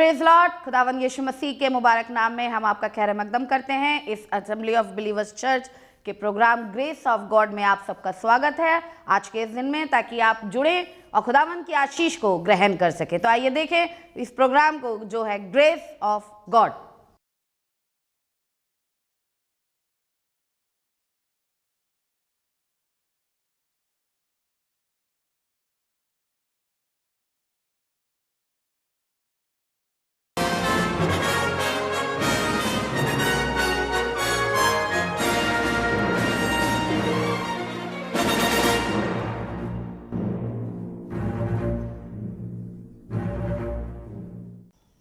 Praise Lord. खुदावंद यीशु मसीह के मुबारक नाम में हम आपका खैर मकदम करते हैं। इस असेंबली ऑफ बिलीवर्स चर्च के प्रोग्राम ग्रेस ऑफ गॉड में आप सबका स्वागत है आज के इस दिन में, ताकि आप जुड़े और खुदावंद की आशीष को ग्रहण कर सके। तो आइए देखें इस प्रोग्राम को जो है grace of God.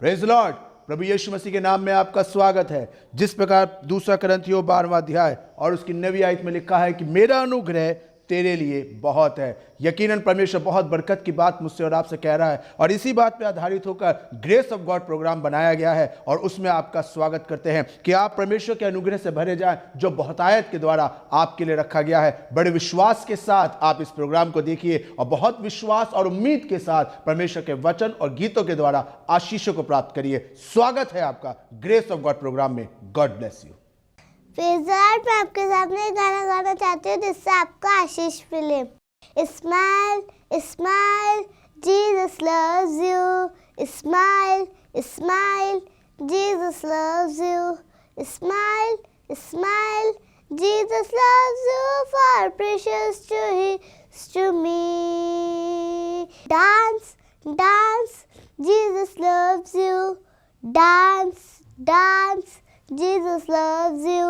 Praise Lord. प्रभु यीशु मसीह के नाम में आपका स्वागत है। जिस प्रकार दूसरा करंथियों 12वां अध्याय और उसकी 9वीं आयत में लिखा है कि मेरा अनुग्रह तेरे लिए बहुत है। यकीनन परमेश्वर बहुत बरकत की बात मुझसे और आपसे कह रहा है, और इसी बात पे आधारित होकर ग्रेस ऑफ गॉड प्रोग्राम बनाया गया है और उसमें आपका स्वागत करते हैं कि आप परमेश्वर के अनुग्रह से भरे जाएं जो बहुतायत के द्वारा आपके लिए रखा गया है। बड़े विश्वास के साथ आप इस प्रोग्राम को देखिए और बहुत विश्वास और उम्मीद के साथ परमेश्वर के वचन और गीतों के द्वारा आशीषों को प्राप्त करिए। स्वागत है आपका ग्रेस ऑफ गॉड प्रोग्राम में। God bless you. मैं आपके सामने गाना गाना चाहती हूँ जिससे आपको आशीष मिले। Smile smile Jesus loves you, smile smile Jesus loves you, smile smile Jesus loves you, for precious to he to me. Dance dance Jesus loves you, dance dance Jesus loves you.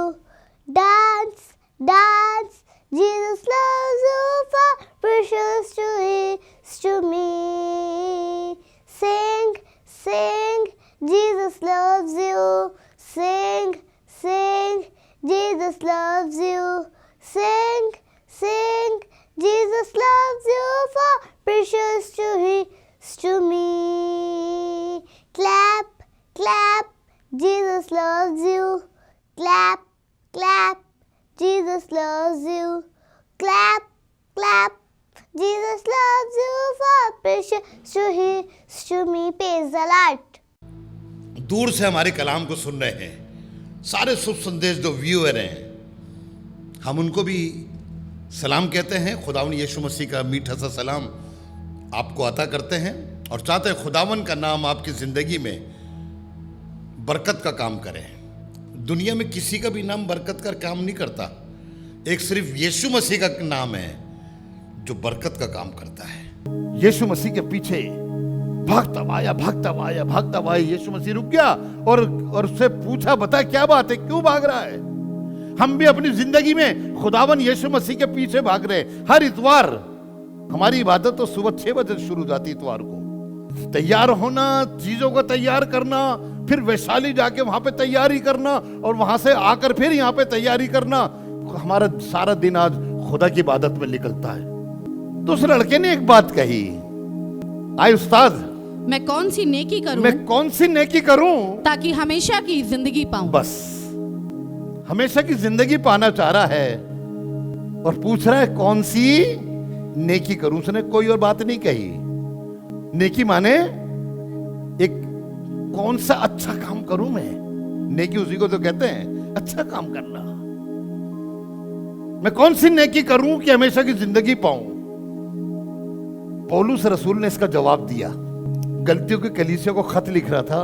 Dance, dance, Jesus loves you, for precious to is to me. Sing, sing, Jesus loves you. Sing, sing, Jesus loves you. Sing, sing, Jesus loves you, for precious to is to me. Clap, clap, Jesus loves you. Clap, clap, Jesus loves you. Clap, clap, Jesus loves you, for precious to he to me. Praise the Lord. दूर से हमारे कलाम को सुन रहे हैं सारे शुभ संदेश जो viewer हैं, हम उनको भी सलाम कहते हैं। खुदावन यीशु मसीह का मीठा सा सलाम आपको अता करते हैं और चाहते हैं खुदावन का नाम आपकी ज़िंदगी में बरकत का काम करें। दुनिया में किसी का भी नाम बरकत का काम नहीं करता, एक सिर्फ यीशु मसीह का नाम है जो बरकत का काम करता है। यीशु मसीह के पीछे भागता आया भागता आया भागता आया। यीशु मसीह रुक गया और उससे पूछा, बता क्या बात है, क्यों भाग रहा है? हम भी अपनी जिंदगी में खुदावन यीशु मसीह के पीछे भाग रहे हैं। हर इतवार हमारी इबादत तो सुबह 6 बजे शुरू जाती है। इतवार को तैयार होना, चीजों को तैयार करना, फिर वैशाली जाके वहां पे तैयारी करना और वहां से आकर फिर यहाँ पे तैयारी करना। हमारा सारा दिन आज खुदा की इबादत में निकलता है। तो उस लड़के ने एक बात कही, आए उस्ताद, मैं कौन सी नेकी करूं? मैं कौन सी नेकी करूं ताकि हमेशा की जिंदगी पाऊं। बस हमेशा की जिंदगी पाना चाह रहा है और पूछ रहा है कौन सी नेकी करूं। उसने कोई और बात नहीं कही। नेकी माने एक कौन सा अच्छा काम करूं मैं। नेकी उसी को तो कहते हैं, अच्छा काम करना। मैं कौन सी नेकी करूं कि हमेशा की जिंदगी पाऊं। पौलुस रसूल ने इसका जवाब दिया। गलतियों की कलीसिया को खत लिख रहा था,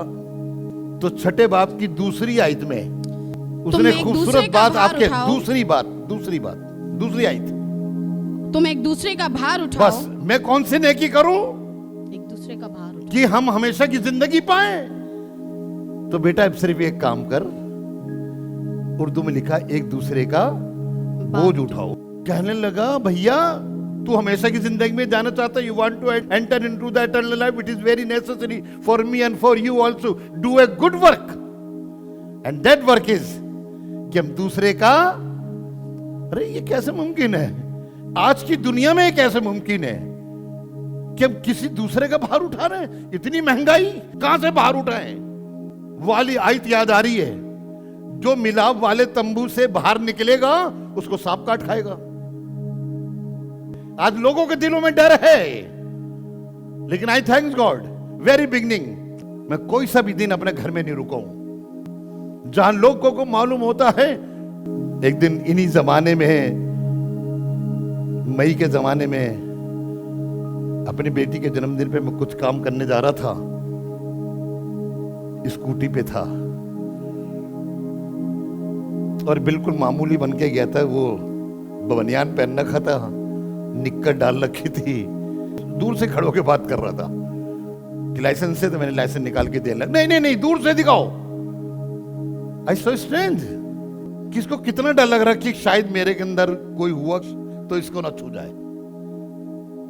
तो 6 बाब की 2री आयत में उसने खूबसूरत बात आपके दूसरी आयत, तुम एक दूसरे का भार उठाओ। बस मैं कौन सी नेकी करूं एक दूसरे का भार उठाओ कि हम हमेशा की जिंदगी पाए। तो बेटा सिर्फ एक काम कर, उर्दू में लिखा एक दूसरे का बोझ उठाओ। कहने लगा, भैया तू हमेशा की जिंदगी में जाना चाहता है, you want to enter into the eternal life, it is very necessary for me and for you also do a good work, and that work is कि हम दूसरे का। अरे ये कैसे मुमकिन है? आज की दुनिया में कैसे मुमकिन है कि हम किसी दूसरे का भार उठा रहे हैं? इतनी महंगाई, कहां से भार उठाएं? वाली आयत याद आ रही है, जो मिलाप वाले तंबू से बाहर निकलेगा उसको सांप काट खाएगा। आज लोगों के दिलों में डर है, लेकिन I thanks God, very beginning मैं कोई सा भी दिन अपने घर में नहीं रुका हूं। जहां लोगों को मालूम होता है, एक दिन इन्हीं जमाने में, मई के जमाने में, अपनी बेटी के जन्मदिन पे मैं कुछ काम करने जा रहा था, स्कूटी पे था और बिल्कुल मामूली बन के गया था। वो बनियान पहन रखा था, निक्कर डाल रखी थी, दूर से खड़ो के बात कर रहा था कि लाइसेंस है, तो मैंने लाइसेंस निकाल के देने लगा। नहीं, दूर से दिखाओ। आई सो स्ट्रेंज, किसको कितना डर लग रहा कि शायद मेरे के अंदर कोई हुआ तो इसको ना छू जाए,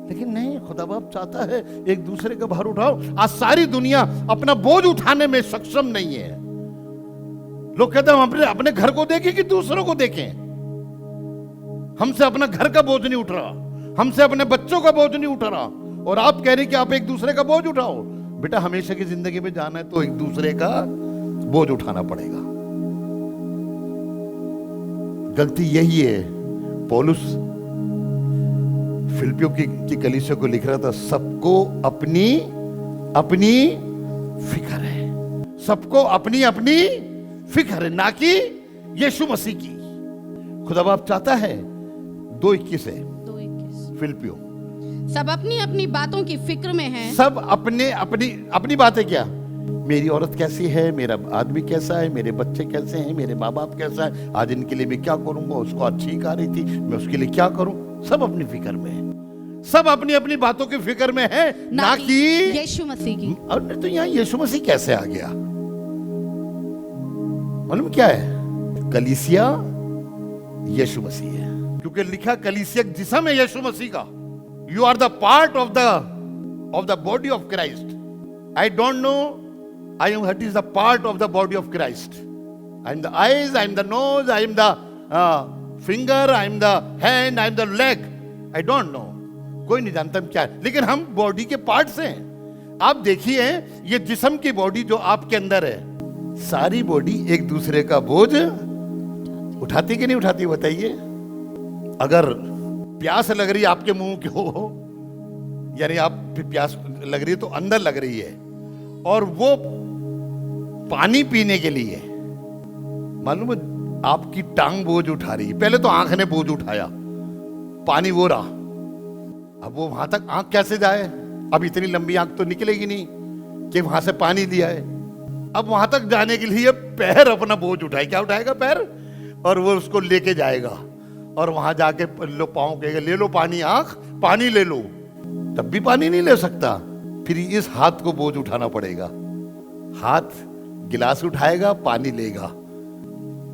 लेकिन नहीं, खुदा बाप चाहता है एक दूसरे का भार उठाओ। आज सारी दुनिया अपना बोझ उठाने में सक्षम नहीं है। लोग कहते हैं हम अपने घर को देखें कि दूसरों को देखें। हमसे अपना घर का बोझ नहीं उठ रहा, हमसे अपने बच्चों का बोझ नहीं उठ रहा, और आप कह रहे हैं कि आप एक दूसरे का बोझ उठाओ। बेटा, हमेशा की जिंदगी में जाना है तो एक दूसरे का बोझ उठाना पड़ेगा। गलती यही है। पौलुस फिलिपियों की कलीसिया को लिख रहा था, सबको अपनी अपनी फिक्र है, सबको अपनी अपनी फिक्र है, ना कि यीशु मसीह की। खुदा बाप चाहता है 2:21 है 2:21 फिलिपियों, सब अपनी अपनी बातों की फिक्र में हैं। सब अपने अपनी बातें, क्या मेरी औरत कैसी है, मेरा आदमी कैसा है, मेरे बच्चे कैसे हैं, मेरे माँ बाप कैसा है, आज इनके लिए मैं क्या करूंगा, उसको अच्छी आ रही थी, मैं उसके लिए क्या करूं। सब अपनी फिक्र में है, सब अपनी अपनी बातों की फिक्र में है, ना कि यीशु मसीह की। और तो यहाँ यीशु मसीह कैसे आ गया? मालूम क्या है? कलीसिया यीशु मसीह है, क्योंकि लिखा कलीसिया जिस्म है यीशु मसीह का। You are the part of the body of Christ. I don't know, I am what is the part of the body of Christ. I am the eyes, I am the nose, I am the finger, I am the hand, I am the leg. I don't know. कोई नहीं जानता हम क्या है, लेकिन हम body के parts हैं। आप देखिए, ये जिस्म की बॉडी जो आपके अंदर है, सारी बॉडी एक दूसरे का बोझ उठाती कि नहीं उठाती, बताइए। अगर प्यास लग रही है आपके मुंह को, यानी आप प्यास लग रही है तो अंदर लग रही है, और वो पानी पीने के लिए, मालूम है, आपकी टांग बोझ उठा रही है। पहले तो आंख ने बोझ उठाया, पानी वो रहा, अब वो वहां तक आंख कैसे जाए? अब इतनी लंबी आंख तो निकलेगी नहीं कि वहां से पानी दिया है। अब वहां तक जाने के लिए पैर अपना बोझ उठाए, क्या उठाएगा? पैर, और वो उसको लेके जाएगा, और वहां जाके लो, पाँव कहेगा ले लो पानी, आंख पानी ले लो, तब भी पानी नहीं ले सकता। फिर इस हाथ को बोझ उठाना पड़ेगा। हाथ गिलास उठाएगा, पानी लेगा,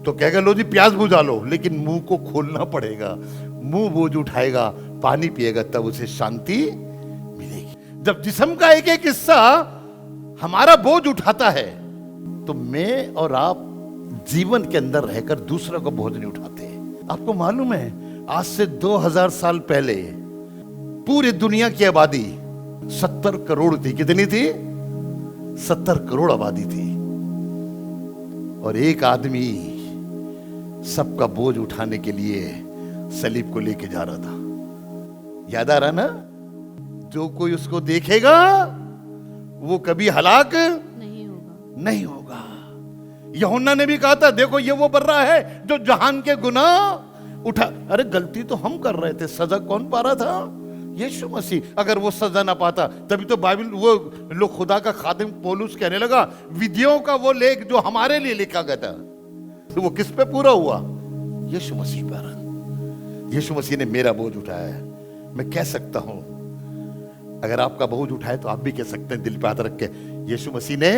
तो कहेगा लो जी प्यास बुझा लो, लेकिन मुंह को खोलना पड़ेगा। मुंह बोझ उठाएगा, पानी पिएगा, तब उसे शांति मिलेगी। जब जिस्म का एक एक हिस्सा हमारा बोझ उठाता है, तो मैं और आप जीवन के अंदर रहकर दूसरों का बोझ नहीं उठाते। आपको मालूम है, आज से 2000 साल पहले पूरी दुनिया की आबादी 70 करोड़ थी। कितनी थी? 70 करोड़ आबादी थी, और एक आदमी सबका बोझ उठाने के लिए सलीब को लेके जा रहा था। याद आ रहा ना? जो कोई उसको देखेगा वो कभी हलाक नहीं होगा। यूहन्ना ने भी कहा था, देखो ये वो बर्रा है जो जहान के गुनाह उठा। अरे गलती तो हम कर रहे थे, सजा कौन पा रहा था? यीशु मसीह। अगर वो सजा ना पाता, तभी तो बाइबल वो लोग, खुदा का खादिम पौलुस कहने लगा, विधियों का वो लेख जो हमारे लिए लिखा गया था, तो वो किस पे पूरा हुआ? यीशु मसीह पर। यीशु मसीह ने मेरा बोझ उठाया है। मैं कह सकता हूं, अगर आपका बोझ उठाए तो आप भी कह सकते हैं दिल पे हाथ रख के, यीशु मसीह ने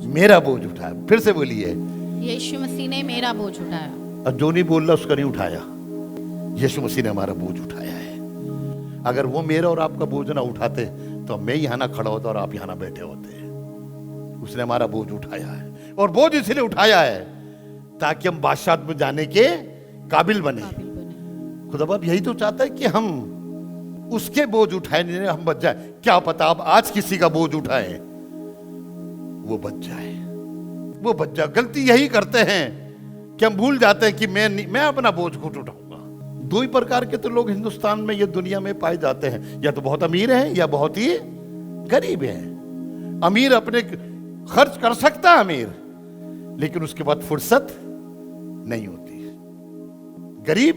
मेरा बोझ उठाया। फिर से बोलिए, यीशु मसीह ने मेरा बोझ उठाया। और जो नहीं बोल रहा उसका नहीं उठाया, यीशु मसीह ने हमारा बोझ उठाया है। अगर वो मेरा और आपका बोझ ना उठाते तो मैं यहां ना खड़ा होता और आप यहां ना बैठे होते। उसने हमारा बोझ उठाया है, और बोझ इसलिए उठाया है ताकि हम बादशाह में जाने के काबिल बने। खुदा बाप यही तो चाहता है कि हम उसके बोझ उठाए, नहीं हम बच जाए। क्या पता आप आज किसी का बोझ उठाए, वो बच जाए, वो बच जाए। गलती यही करते हैं कि हम भूल जाते हैं कि मैं अपना बोझ खुद उठाऊंगा। दो ही प्रकार के तो लोग हिंदुस्तान में, ये दुनिया में पाए जाते हैं, या तो बहुत अमीर हैं या बहुत ही गरीब हैं। अमीर अपने खर्च कर सकता है अमीर, लेकिन उसके बाद फुर्सत नहीं होती। गरीब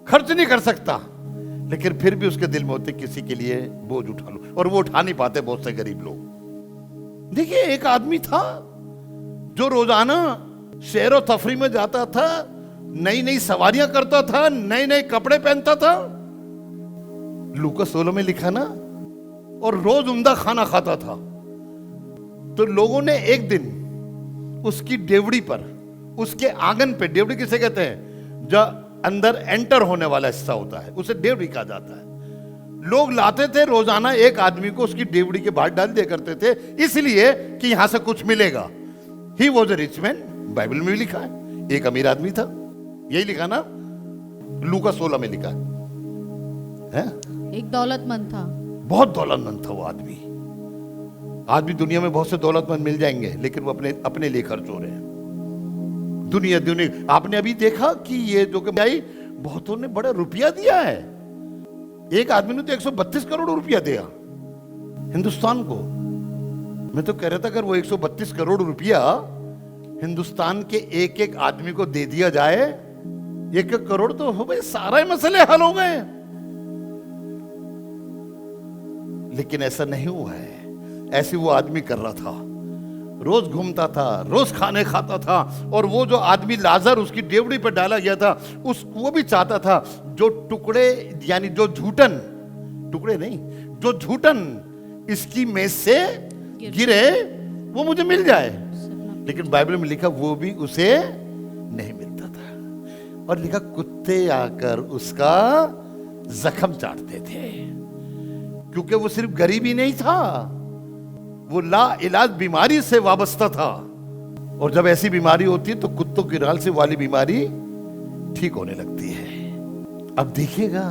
खर्च नहीं कर सकता, लेकिन फिर भी उसके दिल में होते किसी के लिए बोझ उठा लो, और वो उठा नहीं पाते बहुत से गरीब लोग। देखिए, एक आदमी था जो रोजाना सैर और तफरी में जाता था, नई नई सवारियां करता था, नए नए कपड़े पहनता था। लूका 16 में लिखा ना, और रोज उम्दा खाना खाता था। तो लोगों ने एक दिन उसकी डेवड़ी पर, उसके आंगन पे, डेवड़ी किसे कहते हैं, जो अंदर एंटर होने वाला हिस्सा होता है, उसे डेवड़ी कहा जाता है। लोग लाते थे रोजाना एक आदमी को उसकी डेवड़ी के बाहर डाल दिया करते थे, इसलिए कि यहां से कुछ मिलेगा। He was a rich man, Bible में भी लिखा है, एक अमीर आदमी था, यही लिखा ना, लूका 16 में लिखा है? एक दौलतमंद था। बहुत दौलतमंद था वो आदमी। दुनिया में बहुत से दौलतमंद मिल जाएंगे, लेकिन वो अपने लिए खर्च हो रहे हैं। दुनिया आपने अभी देखा कि ये जो कि भाई बहुतों ने बड़ा रुपया दिया है। एक आदमी ने तो 132 करोड़ रुपया दिया हिंदुस्तान को। मैं तो कह रहा था, अगर वो 132 करोड़ रुपया हिंदुस्तान के एक एक आदमी को दे दिया जाए, 1-1 करोड़ तो हो गए, सारे मसले हल हो गए। लेकिन ऐसा नहीं हुआ है। ऐसे वो आदमी कर रहा था, रोज घूमता था, रोज खाने खाता था, और वो जो आदमी लाजर उसकी डेवड़ी पर डाला गया था, वो भी चाहता था जो टुकड़े, यानी जो झूठन, टुकड़े नहीं, जो झूठन इसकी मेज से गिरे वो मुझे मिल जाए। लेकिन बाइबल में लिखा वो भी उसे नहीं मिलता था, और लिखा कुत्ते आकर उसका जख्म चाटते थे। क्योंकि वो सिर्फ गरीब ही नहीं था, वो ला इलाज बीमारी से वाबस्ता था, और जब ऐसी बीमारी होती है तो कुत्तों की राल से वाली बीमारी ठीक होने लगती है। अब देखिएगा,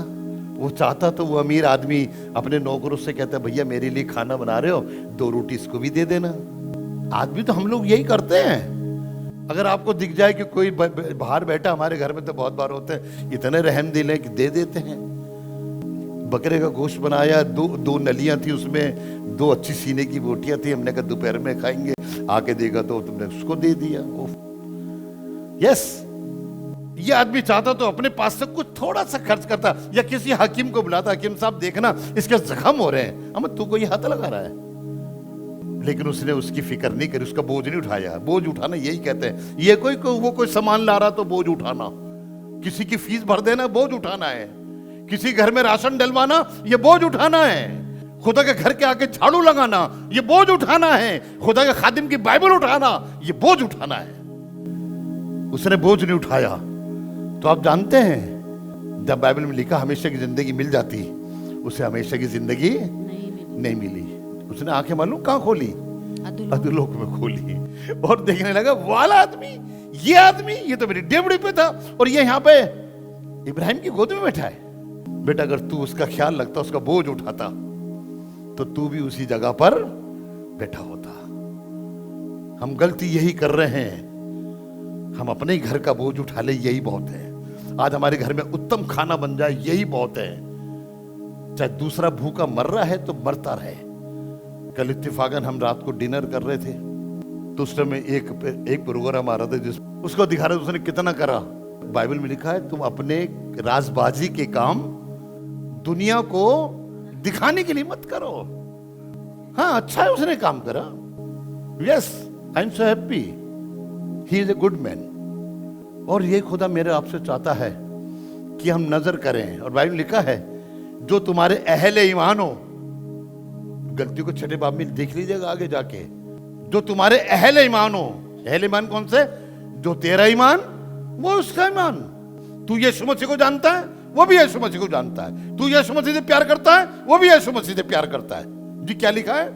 वो चाहता तो वो अमीर आदमी अपने नौकरों से कहता, भैया मेरे लिए खाना बना रहे हो, 2 रोटी इसको भी दे देना। आदमी तो हम लोग यही करते हैं। अगर आपको दिख जाए कि कोई बाहर बैठा, हमारे घर में तो बहुत बार होते हैं, इतने रहम दिल है कि दे देते हैं। बकरे का गोश्त बनाया, दो नलियां थी, उसमें 2 अच्छी सीने की बोटियां थी, हमने कहा दोपहर में खाएंगे, आके देखा तो तुमने उसको दे दिया। यस, ये आदमी चाहता तो अपने पास से कुछ थोड़ा सा खर्च करता, या किसी हकीम को बुलाता, हकीम साहब देखना इसके जख्म हो रहे हैं, हम तू कोई हाथ लगा रहा है। लेकिन उसने उसकी फिक्र नहीं करी, उसका बोझ नहीं उठाया। बोझ उठाना यही कहते हैं। ये वो कोई सामान ला रहा तो बोझ उठाना, किसी की फीस भर देना बोझ उठाना है, किसी घर में राशन डलवाना ये बोझ उठाना है, खुदा के घर के आगे झाड़ू लगाना ये बोझ उठाना है, खुदा के खादिम की बाइबल उठाना ये बोझ उठाना है। उसने बोझ नहीं उठाया। तो आप जानते हैं, जब बाइबल में लिखा हमेशा की जिंदगी मिल जाती, उसे हमेशा की जिंदगी नहीं मिली। उसने आंखें मालूम कहां खोली? अधोलोक में खोली, और देखने लगा वाला आदमी, ये तो मेरी डेवड़ी पे था, और ये यहां पे इब्राहिम की गोद में बैठा है। बेटा, अगर तू उसका ख्याल रखता, उसका बोझ उठाता, तो तू भी उसी जगह पर बैठा होता। हम गलती यही कर रहे हैं, हम अपने ही घर का बोझ उठा ले, यही बहुत है। आज हमारे घर में उत्तम खाना बन जाए, यही बहुत है। चाहे दूसरा भूखा मर रहा है तो मरता रहे। कल इत्तेफाकन हम रात को डिनर कर रहे थे, तो उस समय एक प्रोग्राम आ रहा था जिस उसको दिखा रहे, उसने कितना करा। बाइबल में लिखा है, तुम अपने राजबाजी के काम दुनिया को दिखाने के लिए मत करो। हाँ, अच्छा है उसने काम करा। Yes, I am so happy, he is a good man. और ये खुदा मेरे आपसे चाहता है कि हम नजर करें। और बाइबल में लिखा है, जो तुम्हारे अहले ईमान हो, गलती को 6 बाब में देख लीजिएगा आगे जाके, जो तुम्हारे अहले ईमान हो। अहले ईमान कौन से? जो तेरा ईमान वो उसका ईमान। तू यीशु मसीह को जानता है, वो भी यीशु मसीह को जानता है। तू यीशु मसीह से प्यार करता है, वो भी यीशु मसीह से प्यार करता है। जी क्या लिखा है?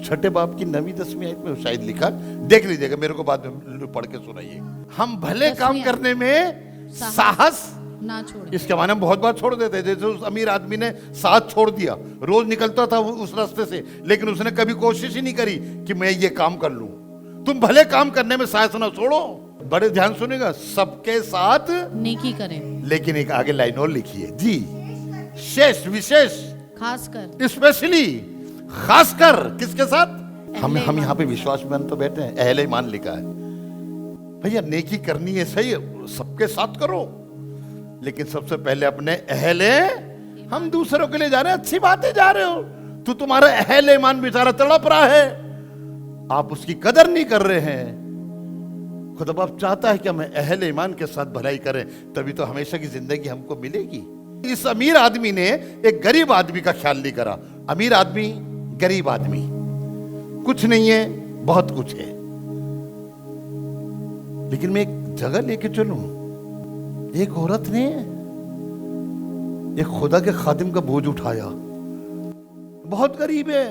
6 बाब की 9वीं-10वीं आयत में शायद लिखा, देख लीजिएगा, मेरे को बाद में पढ़ के सुनाइए। हम भले काम करने में साहस ना छोड़े। इसके माने हम बहुत बार छोड़ देते हैं। जैसे उस अमीर आदमी ने साथ छोड़ दिया, रोज निकलता था उस रास्ते से, लेकिन उसने कभी कोशिश ही नहीं करी कि मैं ये काम कर लूं। तुम भले काम करने में साहस ना छोड़ो। बड़े ध्यान सुनेगा, सबके साथ नेकी करें, लेकिन एक आगे लाइन और लिखी है जी, शेष विशेष, खासकर स्पेशली, खासकर किसके साथ? हम यहाँ पे विश्वास में तो बैठे हैं, अहले ईमान लिखा है। भैया नेकी करनी है, सही है, सबके साथ करो, लेकिन सबसे पहले अपने अहले, हम दूसरों के लिए जा रहे हैं, अच्छी बात है जा रहे हो, तो तुम्हारा अहले ईमान बेचारा तड़प रहा है, आप उसकी कदर नहीं कर रहे हैं। खुदा बाप चाहता है कि हम अहले ईमान के साथ भलाई करें, तभी तो हमेशा की जिंदगी हमको मिलेगी। इस अमीर आदमी ने एक गरीब आदमी का ख्याल नहीं करा। अमीर आदमी, गरीब आदमी, कुछ नहीं है, बहुत कुछ है, लेकिन मैं एक जगह लेके चलूं। एक औरत ने एक खुदा के खादिम का बोझ उठाया, बहुत गरीब है,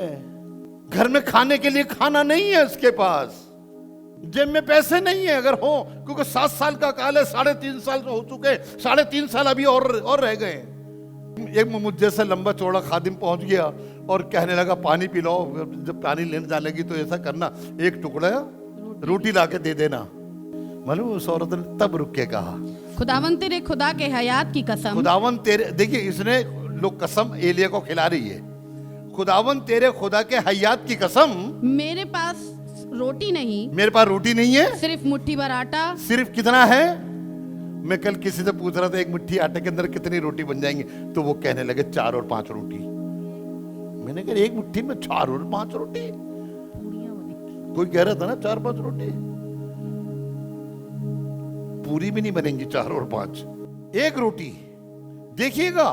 घर में खाने के लिए खाना नहीं है उसके पास, जेब में पैसे नहीं है, अगर हो, क्योंकि 7 साल का काल है, 3.5 साल हो चुके, 3.5 साल अभी और रह गए। एक मुझ जैसा लंबा चौड़ा खादिम पहुंच गया और कहने लगा पानी पिलाओ, जब पानी लेने जाने लगी तो ऐसा करना, एक टुकड़ा रोटी ला के दे देना। मालूम उस औरत ने तब रुक के कहा, खुदावन तेरे खुदा के हयात की कसम, खुदावन तेरे, देखिए इसने लोग कसम एलिया को खिला रही है, खुदावन तेरे खुदा के हयात की कसम, मेरे पास रोटी नहीं, मेरे पास रोटी नहीं है, सिर्फ मुट्ठी भर आटा। सिर्फ कितना है? मैं कल किसी से पूछ रहा था एक मुट्ठी आटे के अंदर कितनी रोटी बन जाएंगी, तो वो कहने लगे 4 और 5 रोटी। मैंने कहा एक मुट्ठी में 4 और 5 रोटी? कोई कह रहा था ना 4-5 रोटी, पूरी भी नहीं बनेंगी 4 और 5, एक रोटी। देखिएगा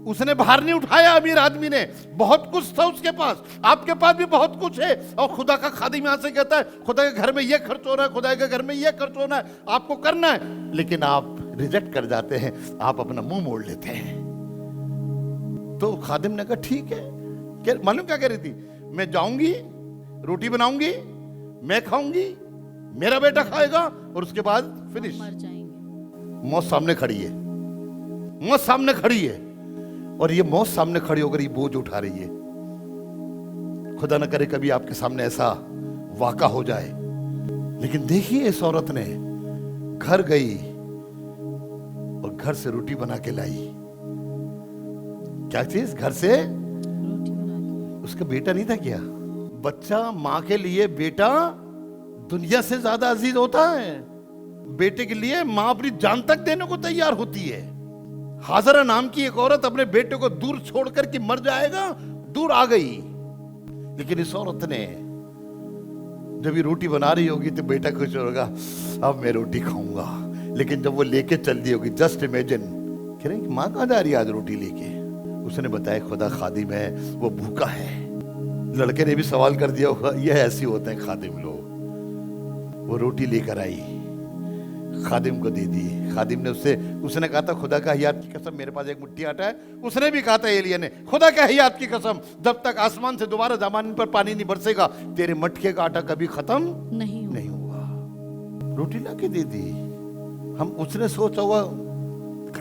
उसने बाहर नहीं उठाया, अमीर आदमी ने, बहुत कुछ था उसके पास, आपके पास भी बहुत कुछ है, और खुदा का खादिम यहां से कहता है खुदा के घर में ये खर्च हो रहा है, खुदा के घर में ये खर्च होना है, आपको करना है, लेकिन आप रिजेक्ट कर जाते हैं, आप अपना मुंह मोड़ लेते हैं। तो खादिम ने कहा ठीक है, मालूम क्या कह रही थी, मैं जाऊंगी, रोटी बनाऊंगी, मैं खाऊंगी, मेरा बेटा खाएगा, और उसके बाद फिनिश, मर जाएंगे। मौत सामने खड़ी है, मौत सामने खड़ी है, और ये मौत सामने खड़ी होकर ये बोझ उठा रही है। खुदा न करे कभी आपके सामने ऐसा वाक़ा हो जाए। लेकिन देखिए इस औरत ने घर गई और घर से रोटी बना के लाई। क्या चीज? घर से रोटी बना के। उसका बेटा नहीं था क्या? बच्चा मां के लिए बेटा दुनिया से ज्यादा अजीज होता है। बेटे के लिए मां अपनी जान तक देने को तैयार होती है। हाजरा नाम की एक औरत अपने बेटे को दूर छोड़कर कि मर जाएगा, दूर आ गई। लेकिन इस औरत ने जब ये रोटी बना रही होगी तो बेटा खुश होगा, अब मैं रोटी खाऊंगा। लेकिन जब वो लेके चल दी होगी, जस्ट इमेजिन, कह रहे मां कहां जा रही है आज रोटी लेके? उसने बताया खुदा खादिम है, वो भूखा है। लड़के ने भी सवाल कर दिया होगा, ये ऐसे होते हैं खादिम लोग। वो रोटी लेकर आई, खादिम को दे दी। खादिम ने उसने कहा था खुदा का हयात की कसम मेरे पास एक मुट्ठी आटा है। उसने भी कहा था एलिया ने, खुदा का हयात की कसम जब तक आसमान से दोबारा जमीन पर पानी नहीं बरसेगा तेरे मटके का आटा कभी खत्म नहीं होगा। रोटी ला के दे दी। हम उसने सोचा हुआ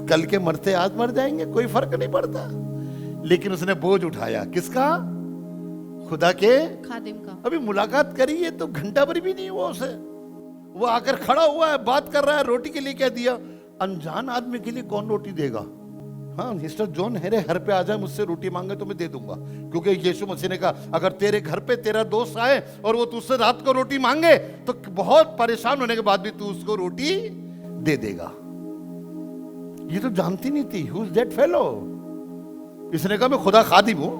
कल के मरते आज मर जाएंगे, कोई फर्क नहीं पड़ता। लेकिन उसने बोझ उठाया, किसका? खुदा के खादिम का। अभी मुलाकात करी है तो घंटा भर भी नहीं हुआ उसे, वो आकर खड़ा हुआ है, बात कर रहा है, रोटी के लिए कह दिया। अनजान आदमी के लिए कौन रोटी देगा? हाँ, मिस्टर जॉन हेरे घर पे आ जाए, मुझसे रोटी मांगे तो मैं दे दूंगा, क्योंकि यीशु मसीह ने कहा अगर तेरे घर पे तेरा दोस्त आए और वो तुझसे रात को रोटी मांगे तो बहुत परेशान होने के बाद भी तू उसको रोटी दे देगा। ये तो जानती नहीं थी हु इज दैट फेलो। इसने कहा मैं खुदा खादिम हूं,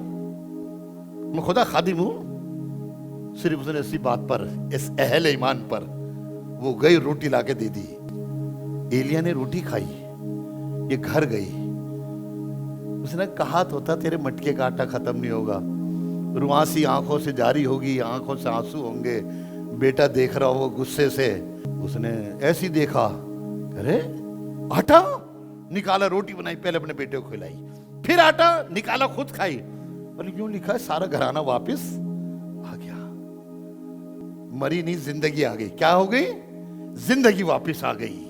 मैं खुदा खादिम हूं। सिर्फ उसने इसी बात पर, इस अहले ईमान पर वो गई, रोटी लाके दे दी। एलिया ने रोटी खाई, ये घर गई। उसने कहा तो था तेरे मटके का आटा खत्म नहीं होगा। रुआसी आंखों से जारी होगी, आंखों से आंसू होंगे। बेटा देख रहा हो गुस्से से। उसने ऐसी देखा, अरे आटा निकाला, रोटी बनाई, पहले अपने बेटे को खिलाई, फिर आटा निकाला, खुद खाई। और यूं लिखा है सारा घराना वापस आ गया। मरी नहीं, जिंदगी आ गई। क्या हो गई? जिंदगी वापस आ गई।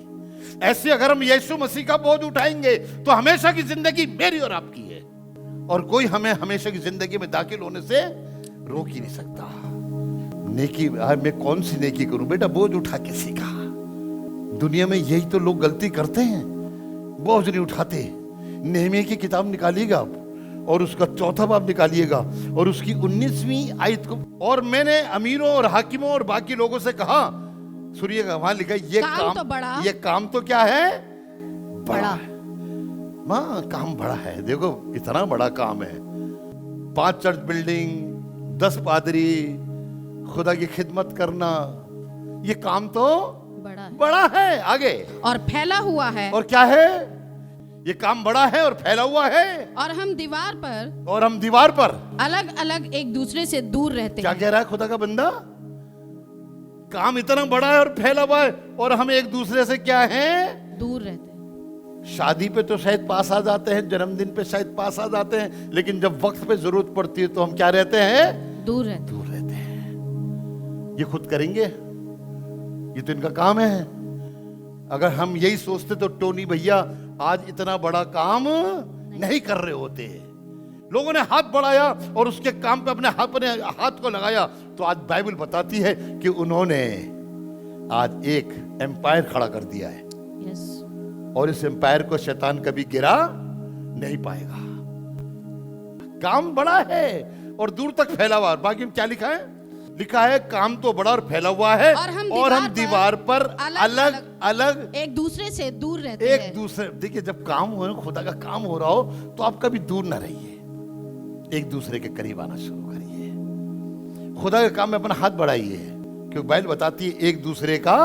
ऐसे अगर हम यीशु मसीह का बोझ उठाएंगे तो हमेशा की जिंदगी मेरी और आपकी है, और कोई हमें हमेशा की जिंदगी में दाखिल होने से रोक ही नहीं सकता। नेकी, मैं कौन सी नेकी करूं? बेटा बोझ उठा के सीखा। दुनिया में यही तो लोग गलती करते हैं, बोझ नहीं उठाते। नेहमिया की किताब निकालिएगा आप, और उसका चौथा बाब निकालिएगा और उसकी 19वीं आयत को। और मैंने अमीरों और हाकिमों और बाकी लोगों से कहा, सुनिएगा, वहां लिखा है ये काम तो बड़ा। ये काम तो क्या है? बड़ा। मां, काम बड़ा है। देखो इतना बड़ा काम है, 5 चर्च बिल्डिंग, 10 पादरी, खुदा की खिदमत करना, ये काम तो बड़ा है बड़ा है। आगे और फैला हुआ है। और क्या है? ये काम बड़ा है और फैला हुआ है। और हम दीवार पर अलग अलग एक दूसरे से दूर रहते क्या हैं। कह रहा है खुदा का बंदा? काम इतना बड़ा है और फैला हुआ है और हम एक दूसरे से क्या हैं? दूर रहते हैं। शादी पे तो शायद पास आ जाते हैं, जन्मदिन पे शायद पास आ जाते हैं, लेकिन जब वक्त पे जरूरत पड़ती है तो हम क्या रहते हैं? दूर रहते हैं। दूर रहते हैं। ये खुद करेंगे? ये तो इनका काम है। अगर हम यही सोचते तो टोनी भैया आज इतना बड़ा काम नहीं कर रहे होते। लोगों ने हाथ बढ़ाया और उसके काम पे अपने हाथ को लगाया, तो आज बाइबल बताती है कि उन्होंने आज एक एम्पायर खड़ा कर दिया है। यस। और इस एम्पायर को शैतान कभी गिरा नहीं पाएगा। काम बड़ा है और दूर तक फैला हुआ है। बाकी में क्या लिखा है? लिखा है काम तो बड़ा और फैला हुआ है और हम दीवार पर अलग अलग एक दूसरे से दूर रहते एक हैं। दूसरे। देखिए, जब काम हो, खुदा का काम हो रहा हो, तो आप कभी दूर ना रहिए, एक दूसरे के करीब आना शुरू करिए। खुदा के काम में अपना हाथ बढ़ाइए, क्योंकि बाइबल बताती है एक दूसरे का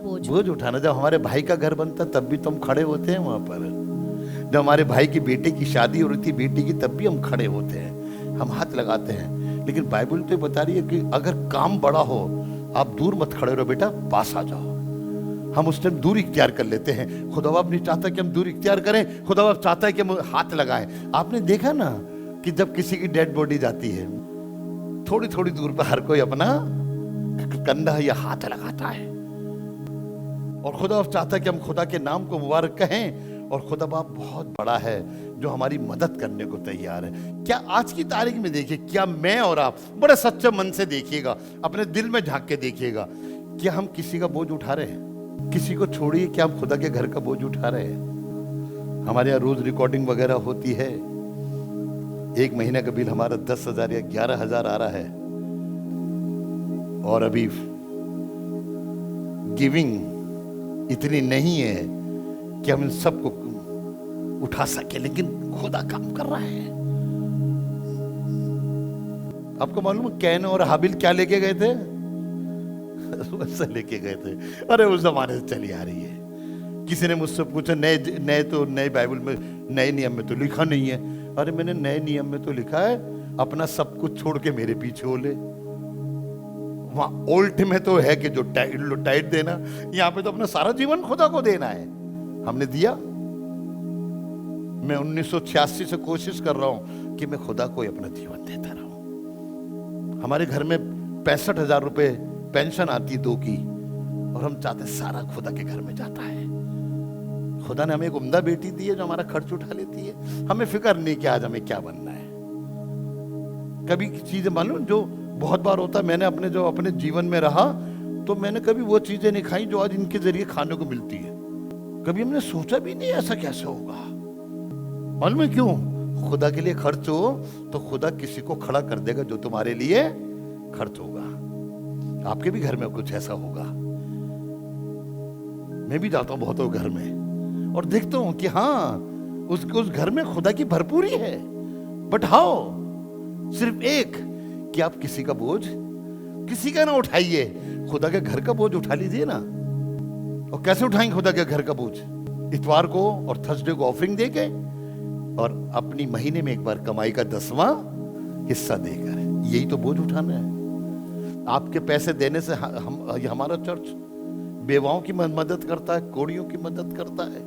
बोझ उठाना। जब हमारे भाई का घर बनता तब भी तो हम खड़े होते हैं वहां पर। जब हमारे भाई की बेटे की शादी हो रही थी, बेटी की, तब भी हम खड़े होते हैं, हम हाथ लगाते हैं। लेकिन बाइबल तो बता रही है कि अगर काम बड़ा हो, आप दूर मत खड़े रहो बेटा, पास आ जाओ। हम उस टाइम दूर इख्तियार कर लेते हैं। खुदा बाप नहीं चाहता कि हम दूर इख्तियार करें, खुदा बाप चाहता है कि हम हाथ लगाएं। आपने देखा ना कि जब किसी की डेड बॉडी जाती है, थोड़ी थोड़ी दूर पर हर कोई अपना कंधा या हाथ लगाता है। और खुदा बाप चाहता है कि हम खुदा के नाम को मुबारक कहें। और खुदा बाप बहुत बड़ा है जो हमारी मदद करने को तैयार है। क्या आज की तारीख में देखिए, क्या मैं और आप बड़े सच्चे मन से देखिएगा, अपने दिल में झांक के देखिएगा, क्या हम किसी का बोझ उठा रहे हैं? किसी को छोड़िए, क्या हम खुदा के घर का बोझ उठा रहे हैं? हमारे यहाँ रोज रिकॉर्डिंग वगैरह होती है। एक महीने का बिल हमारा 10,000 या 11,000 आ रहा है, और अभी गिविंग इतनी नहीं है कि हम इन सबको उठा सके, लेकिन खुदा काम कर रहा है। आपको मालूम है कैन और हाबिल क्या लेके गए थे? वैसे लेके गए थे। अरे उस जमाने से चली आ रही है। किसी ने मुझसे पूछा, नए बाइबल में, नए नियम में तो लिखा नहीं है। अरे मैंने नए नियम में तो लिखा है अपना सब कुछ छोड़ के मेरे पीछे हो ले। वहां ओल्ड में तो है कि जो टाइट देना, यहां पे तो अपना सारा जीवन खुदा को देना है। हमने दिया। मैं 1986 से कोशिश कर रहा हूं कि मैं खुदा को अपना जीवन देता रहूं। हमारे घर में 65,000 रुपए पेंशन आती है 2 की, और हम चाहते सारा खुदा के घर में जाता है। खुदा ने हमें एक उम्दा बेटी दी है जो हमारा खर्च उठा लेती है। हमें फिक्र नहीं कि आज हमें क्या बनना है। कभी चीजें मालूम जो बहुत बार होता है, मैंने अपने जीवन में रहा तो मैंने कभी वो चीजें नहीं खाई जो आज इनके जरिए खाने को मिलती है। कभी हमने सोचा भी नहीं ऐसा कैसे होगा। मालूम है क्यों? खुदा के लिए खर्च हो तो खुदा किसी को खड़ा कर देगा जो तुम्हारे लिए खर्च होगा। आपके भी घर में कुछ ऐसा होगा। मैं भी जाता हूं बहुतों घर में और देखता हूं कि हाँ, उस घर में खुदा की भरपूरी है। But how? सिर्फ एक कि आप किसी का बोझ किसी का ना उठाइए, खुदा के घर का बोझ उठा लीजिए ना। और कैसे उठाएंगे खुदा के घर का बोझ? इतवार को और थर्सडे को ऑफरिंग देके, और अपनी महीने में एक बार कमाई का 10वां हिस्सा देकर। यही तो बोझ उठाना है। आपके पैसे देने से हमारा चर्च बेवाओं की मदद करता है, कोड़ियों की मदद करता है।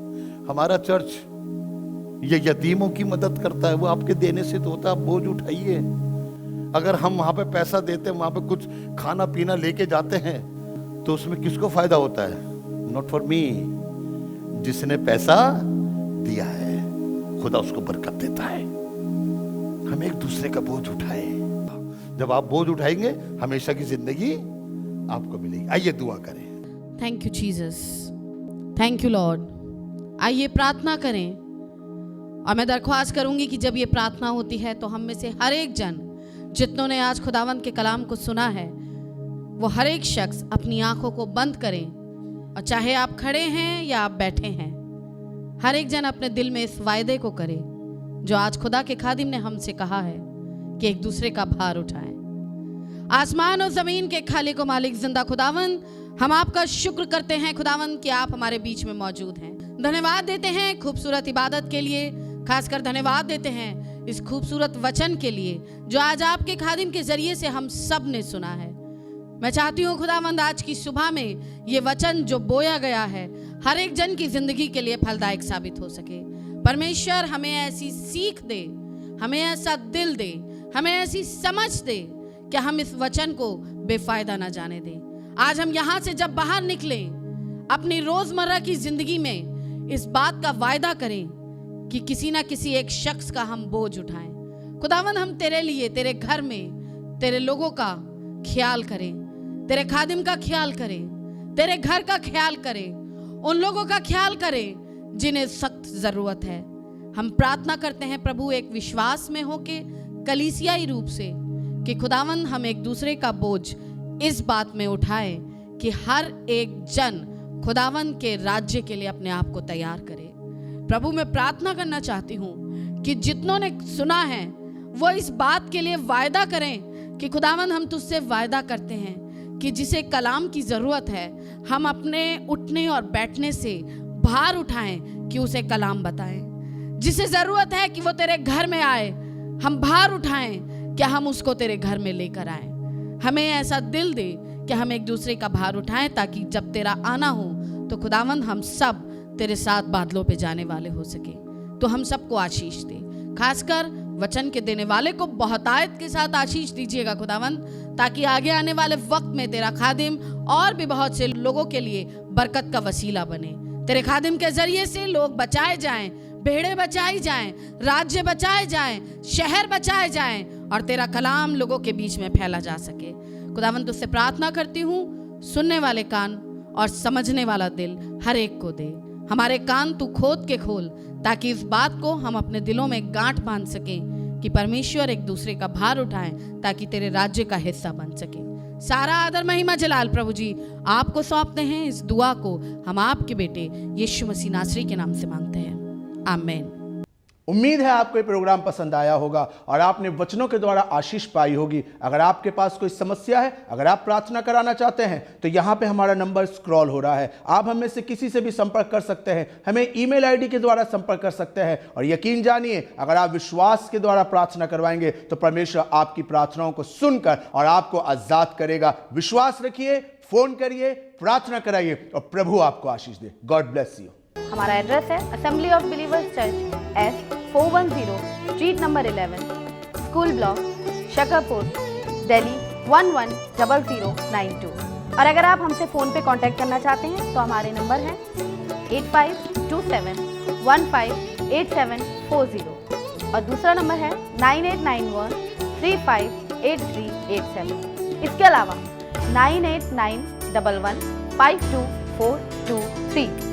हमारा चर्च ये यतीमों की मदद करता है। वो आपके देने से तो होता है। आप बोझ उठाइए। अगर हम वहां पे पैसा देते हैं, वहां पे कुछ खाना पीना लेके जाते हैं, तो उसमें किसको फायदा होता है? Not for me. जिसने पैसा दिया है खुदा उसको बरकत देता है। हम एक दूसरे का बोझ उठाए। जब आप बोझ उठाएंगे, हमेशा की जिंदगी आपको मिलेगी। आइए दुआ करें। Thank you Jesus, thank you Lord. आइए प्रार्थना करें। और मैं दरख्वास्त करूंगी कि जब ये प्रार्थना होती है तो हम में से हर एक जन जितनों ने आज खुदावंद के कलाम को सुना है, वो हर एक शख्स अपनी आंखों को बंद करें, और चाहे आप खड़े हैं या आप बैठे हैं, हर एक जन अपने दिल में इस वायदे को करे जो आज खुदा के खादिम ने हमसे कहा है कि एक दूसरे का भार उठाएं। आसमान और जमीन के खालिक व मालिक जिंदा खुदावंद, हम आपका शुक्र करते हैं खुदावंद कि आप हमारे बीच में मौजूद हैं। धन्यवाद देते हैं खूबसूरत इबादत के लिए, खासकर धन्यवाद देते हैं इस खूबसूरत वचन के लिए जो आज आपके खादिम के जरिए से हम सब ने सुना है। मैं चाहती हूँ खुदावंद आज की सुबह में ये वचन जो बोया गया है हर एक जन की जिंदगी के लिए फलदायक साबित हो सके। परमेश्वर हमें ऐसी सीख दे, हमें ऐसा दिल दे, हमें ऐसी समझ दे कि हम इस वचन को बेफायदा ना जाने दें। आज हम यहाँ से जब बाहर निकलें, अपनी रोजमर्रा की जिंदगी में इस बात का वायदा करें कि किसी ना किसी एक शख्स का हम बोझ उठाएं। खुदावंद, हम तेरे लिए, तेरे घर में तेरे लोगों का ख्याल करें, तेरे खादिम का ख्याल करें, तेरे घर का ख्याल करें, उन लोगों का ख्याल करें जिन्हें सख्त जरूरत है। हम प्रार्थना करते हैं प्रभु एक विश्वास में होके कलीसियाई रूप से कि खुदावंद हम एक दूसरे का बोझ इस बात में उठाएं कि हर एक जन खुदावंद के राज्य के लिए अपने आप को तैयार करे। प्रभु, मैं प्रार्थना करना चाहती हूँ कि जितनों ने सुना है वो इस बात के लिए वायदा करें कि खुदावंद हम तुझसे वायदा करते हैं कि जिसे कलाम की जरूरत है हम अपने उठने और बैठने से भार उठाएं कि उसे कलाम बताएं। जिसे जरूरत है कि वो तेरे घर में आए, हम भार उठाएं कि हम उसको तेरे घर में लेकर आए। हमें ऐसा दिल दे कि हम एक दूसरे का भार उठाएं ताकि जब तेरा आना हो तो खुदावंद हम सब तेरे साथ बादलों पे जाने वाले हो सके। तो हम सबको आशीष दे, खासकर वचन के देने वाले को बहुतायत के साथ आशीष दीजिएगा खुदावंद, ताकि आगे आने वाले वक्त में तेरा खादिम और भी बहुत से लोगों के लिए बरकत का वसीला बने। तेरे खादिम के जरिए से लोग बचाए जाएं, भेड़े बचाई जाएं, राज्य बचाए जाएं, शहर बचाए जाएं और तेरा कलाम लोगों के बीच में फैला जा सके। खुदावंद, तुझसे प्रार्थना करती हूँ सुनने वाले कान और समझने वाला दिल हर एक को दे। हमारे कान तू खोद के खोल ताकि इस बात को हम अपने दिलों में गांठ बांध सकें कि परमेश्वर एक दूसरे का भार उठाएं ताकि तेरे राज्य का हिस्सा बन सके। सारा आदर महिमा जलाल प्रभु जी आपको सौंपते हैं। इस दुआ को हम आपके बेटे यीशु मसीह नासरी के नाम से मांगते हैं, आमीन। उम्मीद है आपको ये प्रोग्राम पसंद आया होगा और आपने वचनों के द्वारा आशीष पाई होगी। अगर आपके पास कोई समस्या है, अगर आप प्रार्थना कराना चाहते हैं तो यहाँ पे हमारा नंबर स्क्रॉल हो रहा है। आप हमें से किसी से भी संपर्क कर सकते हैं, हमें ईमेल आईडी के द्वारा संपर्क कर सकते हैं। और यकीन जानिए, अगर आप विश्वास के द्वारा प्रार्थना करवाएंगे तो परमेश्वर आपकी प्रार्थनाओं को सुनकर और आपको आजाद करेगा। विश्वास रखिए, फोन करिए, प्रार्थना कराइए और प्रभु आपको आशीष दे। God bless you. हमारा एड्रेस है Assembly of Believers Church, S410 street number 11, school block, Shakarpur, Delhi 110092। और अगर आप हमसे फ़ोन पे कांटेक्ट करना चाहते हैं तो हमारे नंबर हैं 8527158740 और दूसरा नंबर है 9891358387। इसके अलावा 9891152423।